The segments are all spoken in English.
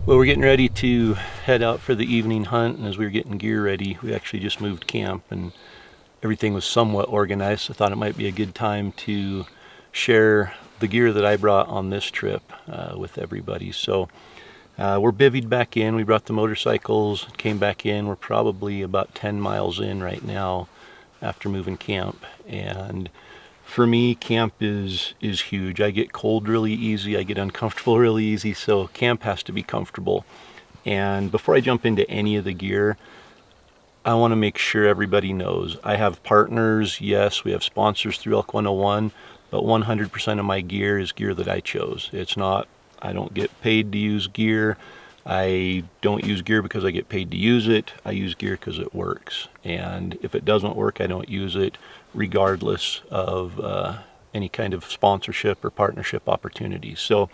Well, we're getting ready to head out for the evening hunt, and as we were getting gear ready, we actually just moved camp and everything was somewhat organized, so I thought it might be a good time to share the gear that I brought on this trip with everybody. So we're bivvied back in. We brought the motorcycles, came back in. We're probably about 10 miles in right now after moving camp, and for me, camp is huge. I get cold really easy, I get uncomfortable really easy, so camp has to be comfortable. And before I jump into any of the gear, I want to make sure everybody knows I have partners. Yes, we have sponsors through Elk101, but 100% of my gear is gear that I chose. It's not, I don't get paid to use gear. I don't use gear because I get paid to use it. I use gear because it works. And if it doesn't work, I don't use it, regardless of any kind of sponsorship or partnership opportunities. So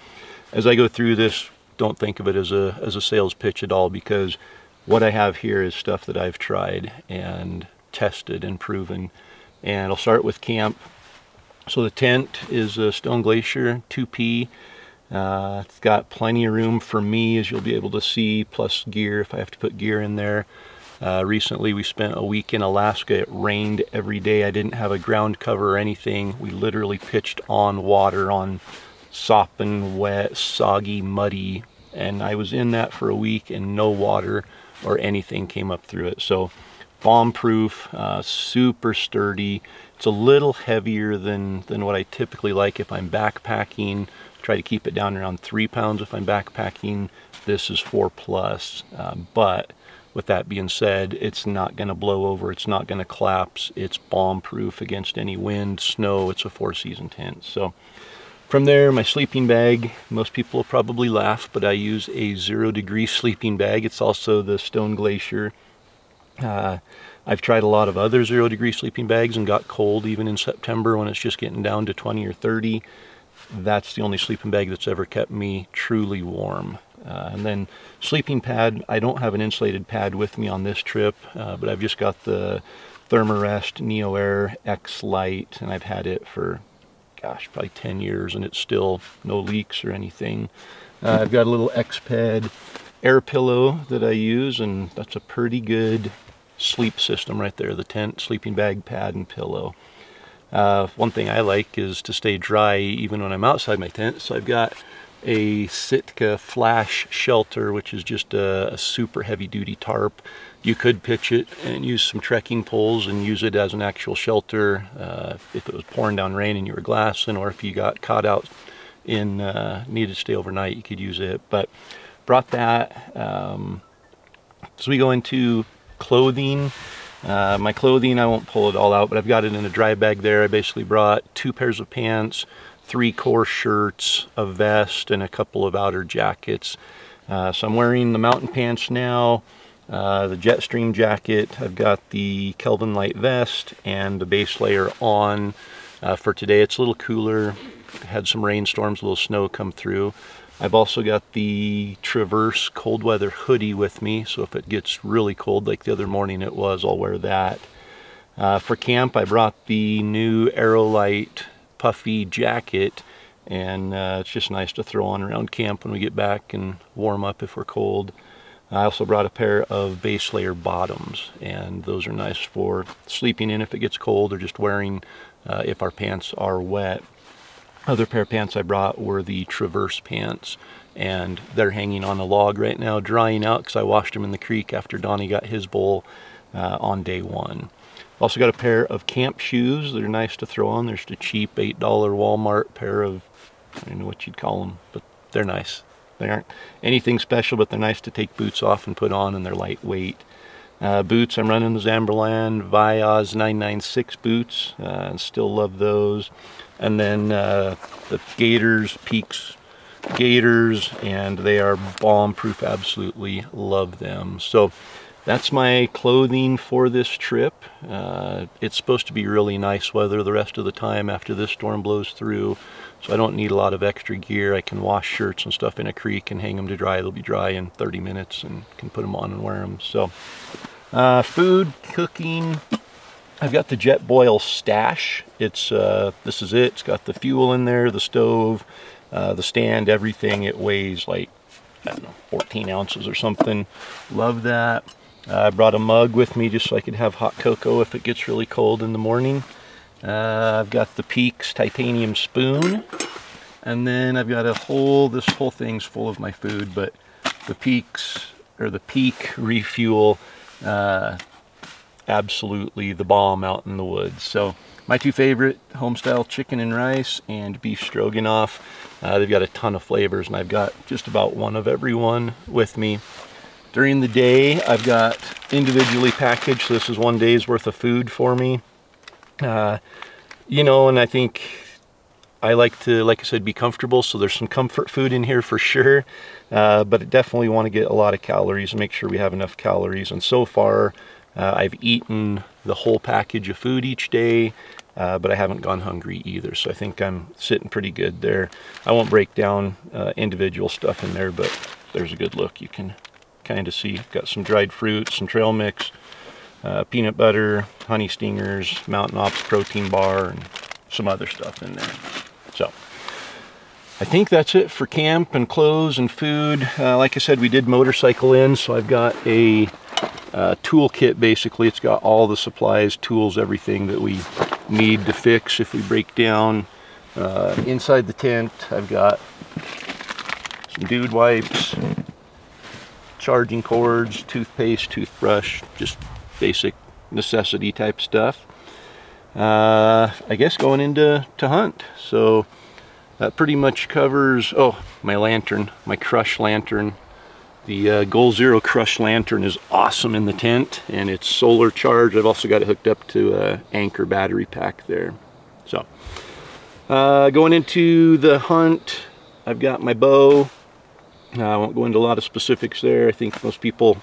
as I go through this, don't think of it as a sales pitch at all, because what I have here is stuff that I've tried and tested and proven. And I'll start with camp. So the tent is a Stone Glacier 2P. It's got plenty of room for me, as you'll be able to see, plus gear if I have to put gear in there. Recently we spent a week in Alaska. It rained every day. I didn't have a ground cover or anything. We literally pitched on water, on sopping wet, soggy, muddy, and I was in that for a week and no water or anything came up through it. So bomb proof, super sturdy. It's a little heavier than what I typically like if I'm backpacking. Try to keep it down around 3 pounds if I'm backpacking. This is 4+, but with that being said, it's not going to blow over, it's not going to collapse, it's bomb proof against any wind, snow. It's a 4-season tent. So from there, my sleeping bag, most people will probably laugh, but I use a 0-degree sleeping bag. It's also the Stone Glacier. I've tried a lot of other 0-degree sleeping bags and got cold even in September when it's just getting down to 20 or 30. That's the only sleeping bag that's ever kept me truly warm. And then sleeping pad, I don't have an insulated pad with me on this trip, but I've just got the Thermarest Neo Air X Lite, and I've had it for, gosh, probably 10 years, and it's still no leaks or anything. I've got a little X-Ped air pillow that I use, and that's a pretty good sleep system right there, the tent, sleeping bag, pad, and pillow. One thing I like is to stay dry even when I'm outside my tent, so I've got a Sitka Flash shelter, which is just a super heavy-duty tarp. You could pitch it and use some trekking poles and use it as an actual shelter if it was pouring down rain and you were glassing, or if you got caught out in needed to stay overnight, you could use it. But brought that. So we go into clothing. My clothing, I won't pull it all out, but I've got it in a dry bag there. I basically brought 2 pairs of pants, 3 core shirts, a vest, and a couple of outer jackets. So I'm wearing the mountain pants now, the Jetstream jacket. I've got the Kelvin light vest and the base layer on. For today, it's a little cooler. Had some rainstorms, a little snow come through. I've also got the Traverse cold weather hoodie with me, so if it gets really cold like the other morning it was, I'll wear that. For camp, I brought the new Aerolite puffy jacket, and it's just nice to throw on around camp when we get back and warm up if we're cold. I also brought a pair of base layer bottoms, and those are nice for sleeping in if it gets cold, or just wearing if our pants are wet. Other pair of pants I brought were the Traverse pants, and they're hanging on a log right now, drying out because I washed them in the creek after Donnie got his bowl on day 1. Also got a pair of camp shoes that are nice to throw on. There's a cheap $8 Walmart pair of, I don't know what you'd call them, but they're nice. They aren't anything special, but they're nice to take boots off and put on, and they're lightweight. Boots, I'm running the Zamberlan Viaz 996 boots, and still love those. And then the Gators, Peaks Gators, and they are bomb proof, absolutely love them. So that's my clothing for this trip. It's supposed to be really nice weather the rest of the time after this storm blows through, so I don't need a lot of extra gear. I can wash shirts and stuff in a creek and hang them to dry. They'll be dry in 30 minutes and can put them on and wear them. So food, cooking, I've got the Jetboil Stash. It's this is it. It's got the fuel in there, the stove, the stand, everything. It weighs like I don't know, 14 ounces or something. Love that. I brought a mug with me just so I could have hot cocoa if it gets really cold in the morning. I've got the Peaks titanium spoon, and then I've got this whole thing's full of my food, but the Peaks, or the Peak refuel, absolutely the bomb out in the woods. So my two favorite, homestyle chicken and rice and beef stroganoff. They've got a ton of flavors, and I've got just about one of every one with me. During the day, I've got individually packaged, so this is one day's worth of food for me. You know, and I think I like to, like I said, be comfortable, so there's some comfort food in here for sure, but I definitely want to get a lot of calories and make sure we have enough calories. And so far, I've eaten the whole package of food each day, but I haven't gone hungry either, so I think I'm sitting pretty good there. I won't break down individual stuff in there, but there's a good look. You can kind of see. Got some dried fruits, some trail mix, peanut butter, honey stingers, Mountain Ops protein bar, and some other stuff in there. So I think that's it for camp and clothes and food. Like I said, we did motorcycle in, so I've got a tool kit. Basically, it's got all the supplies, tools, everything that we need to fix if we break down. Inside the tent, I've got some dude wipes, charging cords, toothpaste, toothbrush, just basic necessity type stuff. I guess going into hunt. So that pretty much covers, oh, my lantern, my Crush lantern. The Goal Zero Crush lantern is awesome in the tent, and it's solar charged. I've also got it hooked up to a Anchor battery pack there. So going into the hunt, I've got my bow. I won't go into a lot of specifics there. I think most people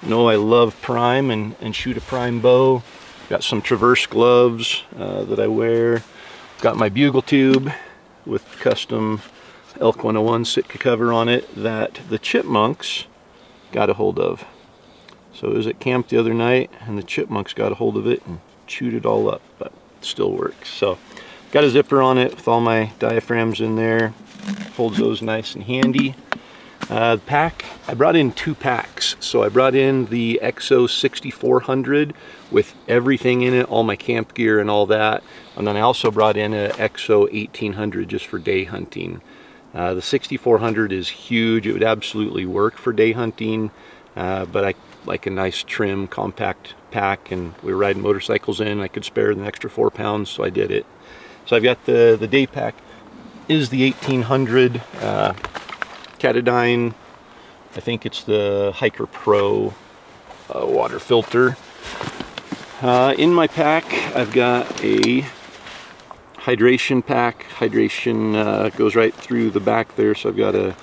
know I love prime and shoot a prime bow. Got some Traverse gloves that I wear. Got my bugle tube with custom Elk101 Sitka cover on it that the chipmunks got a hold of. So it was at camp the other night, and the chipmunks got a hold of it and chewed it all up, but it still works. So got a zipper on it with all my diaphragms in there. Holds those nice and handy. The pack, I brought in 2 packs. So I brought in the EXO 6400 with everything in it, all my camp gear and all that. And then I also brought in a EXO 1800 just for day hunting. The 6400 is huge. It would absolutely work for day hunting, but I like a nice trim, compact pack, and we were riding motorcycles in. I could spare an extra 4 pounds, so I did it. So I've got the day pack is the 1800 Katadyn. I think it's the Hiker Pro water filter. In my pack, I've got a hydration pack. Hydration goes right through the back there, so I've got a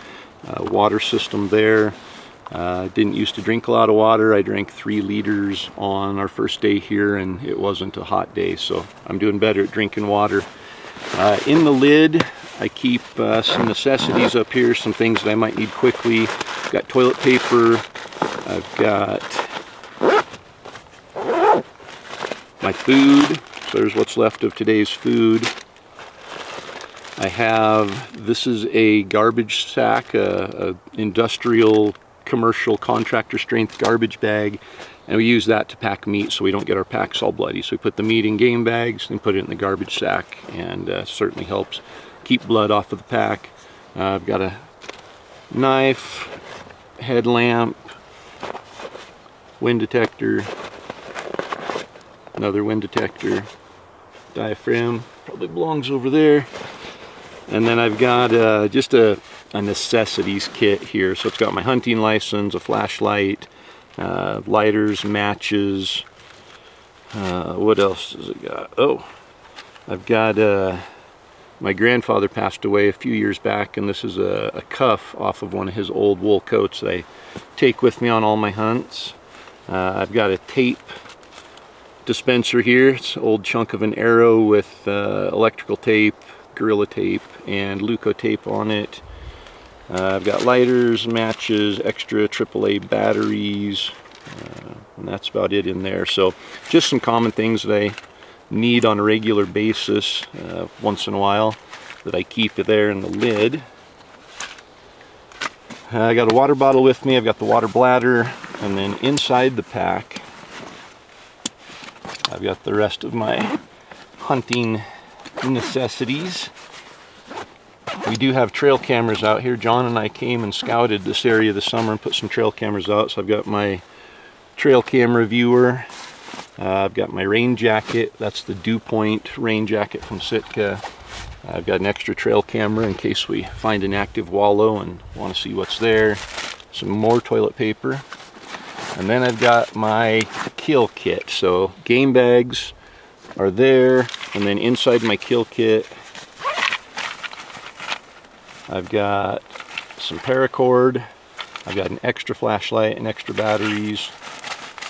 water system there. Didn't used to drink a lot of water. I drank 3 liters on our first day here, and it wasn't a hot day, so I'm doing better at drinking water. In the lid, I keep some necessities up here, some things that I might need quickly. I've got toilet paper. I've got my food. So there's what's left of today's food. I have, this is a garbage sack, a industrial, commercial, contractor strength garbage bag. And we use that to pack meat so we don't get our packs all bloody. So we put the meat in game bags and put it in the garbage sack, and certainly helps keep blood off of the pack. I've got a knife, headlamp, wind detector, another wind detector, diaphragm, probably belongs over there. And then I've got just a necessities kit here. So it's got my hunting license, a flashlight, lighters, matches. What else does it got? Oh, I've got my grandfather passed away a few years back, and this is a cuff off of one of his old wool coats that I take with me on all my hunts. I've got a tape dispenser here. It's an old chunk of an arrow with electrical tape, Gorilla tape, and Luco tape on it. I've got lighters, matches, extra AAA batteries, and that's about it in there. So just some common things that I need on a regular basis once in a while that I keep there in the lid. I got a water bottle with me, I've got the water bladder, and then inside the pack I've got the rest of my hunting necessities. We do have trail cameras out here. John and I came and scouted this area this summer and put some trail cameras out, so I've got my trail camera viewer. I've got my rain jacket, that's the Dew Point rain jacket from Sitka. I've got an extra trail camera in case we find an active wallow and want to see what's there. Some more toilet paper. And then I've got my kill kit. So game bags are there, and then inside my kill kit I've got some paracord, I've got an extra flashlight and extra batteries.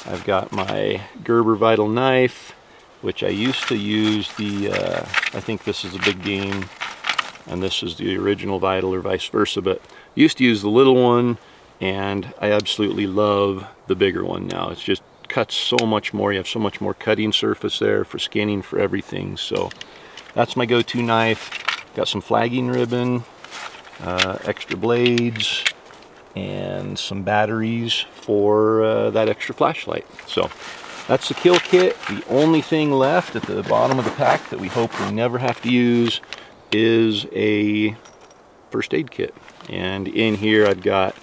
I've got my Gerber Vital knife, which I used to use the, I think this is a big game, and this is the original Vital or vice versa, but used to use the little one, and I absolutely love the bigger one now. It's just cuts so much more. You have so much more cutting surface there for skinning, for everything. So that's my go-to knife. Got some flagging ribbon, extra blades, and some batteries for that extra flashlight. So that's the kill kit. The only thing left at the bottom of the pack that we hope we never have to use is a first aid kit. And in here I've got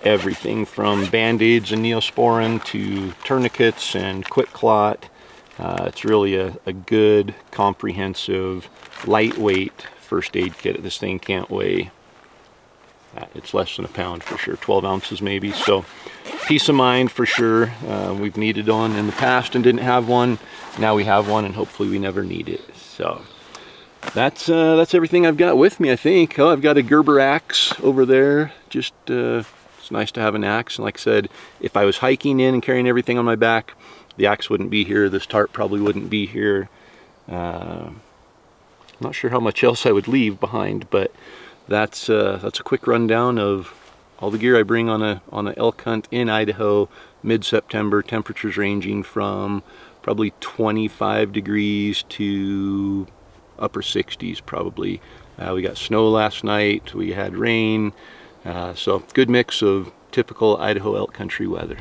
everything from band-aids and neosporin to tourniquets and quick clot. It's really a good, comprehensive, lightweight first aid kit. This thing can't weigh, it's less than a pound for sure, 12 ounces maybe. So peace of mind for sure. We've needed one in the past and didn't have one. Now we have one, and hopefully we never need it. So that's everything I've got with me, I think. Oh, I've got a Gerber axe over there. Just it's nice to have an axe. And like I said, if I was hiking in and carrying everything on my back, the axe wouldn't be here. This tarp probably wouldn't be here. I'm not sure how much else I would leave behind, but that's a quick rundown of all the gear I bring on a elk hunt in Idaho, mid-September. Temperatures ranging from probably 25 degrees to upper 60s probably. We got snow last night, we had rain, so good mix of typical Idaho elk country weather.